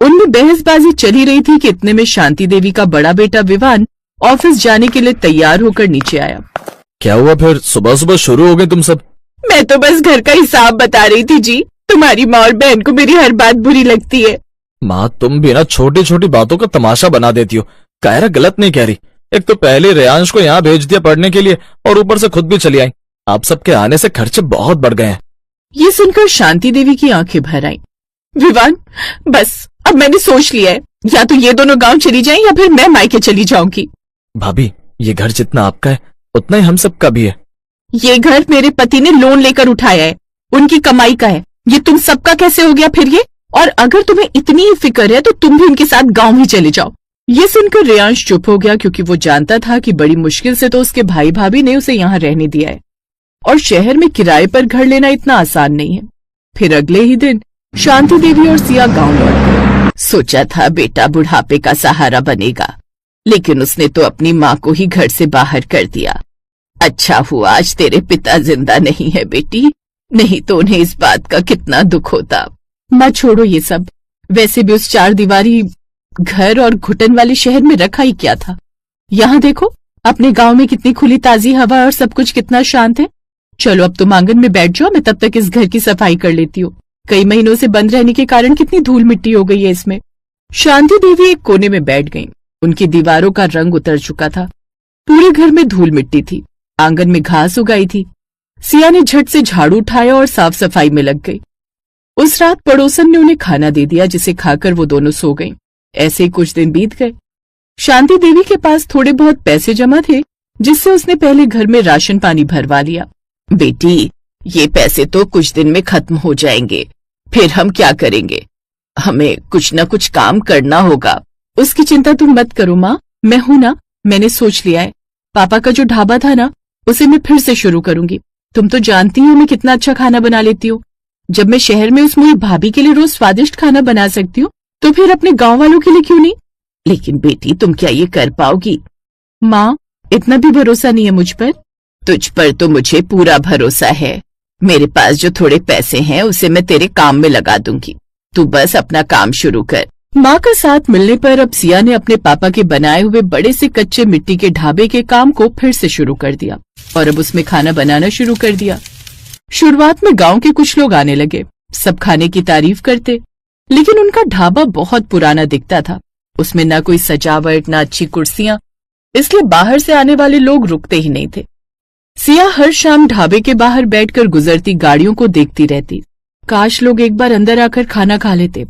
उनमें बहसबाजी चली रही थी कि इतने में शांति देवी का बड़ा बेटा विवान ऑफिस जाने के लिए तैयार होकर नीचे आया। क्या हुआ फिर, सुबह सुबह शुरू हो गए तुम सब? मैं तो बस घर का हिसाब बता रही थी जी। तुम्हारी माँ और बहन को मेरी हर बात बुरी लगती है। माँ, तुम भी ना छोटी छोटी बातों का तमाशा बना देती हो। कायरा गलत नहीं कह रही। एक तो पहले रेयांश को यहाँ भेज दिया पढ़ने के लिए और ऊपर से खुद भी चली आई। आप सबके आने से खर्चे बहुत बढ़ गए हैं। ये सुनकर शांति देवी की आंखें भर आईं। विवान, बस अब मैंने सोच लिया है, या तो ये दोनों गांव चली जाएं या फिर मैं मायके चली जाऊंगी। भाभी, ये घर जितना आपका है उतना ही हम सबका भी है। ये घर मेरे पति ने लोन लेकर उठाया है, उनकी कमाई का है। ये तुम सबका कैसे हो गया फिर ये? और अगर तुम्हें इतनी ही फिक्र है तो तुम भी उनके साथ गांव ही चले जाओ। ये सुनकर रेयांश चुप हो गया, क्योंकि वो जानता था कि बड़ी मुश्किल से तो उसके भाई भाभी ने उसे यहाँ रहने दिया है और शहर में किराए पर घर लेना इतना आसान नहीं है। फिर अगले ही दिन शांति देवी और सिया गांव लौट गए। सोचा था बेटा बुढ़ापे का सहारा बनेगा, लेकिन उसने तो अपनी माँ को ही घर से बाहर कर दिया। अच्छा हुआ आज तेरे पिता जिंदा नहीं है बेटी, नहीं तो उन्हें इस बात का कितना दुख होता। माँ छोड़ो ये सब, वैसे भी उस 4 दीवारी घर और घुटन वाले शहर में रखा ही क्या था। यहाँ देखो अपने गांव में कितनी खुली ताजी हवा और सब कुछ कितना शांत है। चलो अब तुम आंगन में बैठ जाओ, मैं तब तक इस घर की सफाई कर लेती हूँ। कई महीनों से बंद रहने के कारण कितनी धूल मिट्टी हो गई है इसमें। शांति देवी एक कोने में बैठ गईं। उनकी दीवारों का रंग उतर चुका था, पूरे घर में धूल मिट्टी थी, आंगन में घास उगाई थी। सिया ने झट से झाड़ू उठाया और साफ सफाई में लग गई। उस रात पड़ोसन ने उन्हें खाना दे दिया, जिसे खाकर वो दोनों सो गईं। ऐसे ही कुछ दिन बीत गए। शांति देवी के पास थोड़े बहुत पैसे जमा थे, जिससे उसने पहले घर में राशन पानी भरवा लिया। बेटी, ये पैसे तो कुछ दिन में खत्म हो जाएंगे, फिर हम क्या करेंगे? हमें कुछ न कुछ काम करना होगा। उसकी चिंता तुम मत करो माँ, मैं हूं ना, मैंने सोच लिया है। पापा का जो ढाबा था ना, उसे मैं फिर से शुरू करूंगी। तुम तो जानती हो मैं कितना अच्छा खाना बना लेती हूँ। जब मैं शहर में उस मेरी भाभी के लिए रोज स्वादिष्ट खाना बना सकती हूँ, तो फिर अपने गांव वालों के लिए क्यों नहीं? लेकिन बेटी, तुम क्या ये कर पाओगी? माँ, इतना भी भरोसा नहीं है मुझ पर? तुझ पर तो मुझे पूरा भरोसा है। मेरे पास जो थोड़े पैसे हैं उसे मैं तेरे काम में लगा दूंगी, तू बस अपना काम शुरू कर। माँ का साथ मिलने पर अब सिया ने अपने पापा के बनाए हुए बड़े से कच्चे मिट्टी के ढाबे के काम को फिर से शुरू कर दिया और अब उसमें खाना बनाना शुरू कर दिया। शुरुआत में गांव के कुछ लोग आने लगे, सब खाने की तारीफ करते, लेकिन उनका ढाबा बहुत पुराना दिखता था। उसमें न कोई सजावट, न अच्छी कुर्सियां, इसलिए बाहर से आने वाले लोग रुकते ही नहीं थे। सिया हर शाम ढाबे के बाहर बैठकर गुजरती गाड़ियों को देखती रहती। काश लोग एक बार अंदर आकर खाना खा लेते।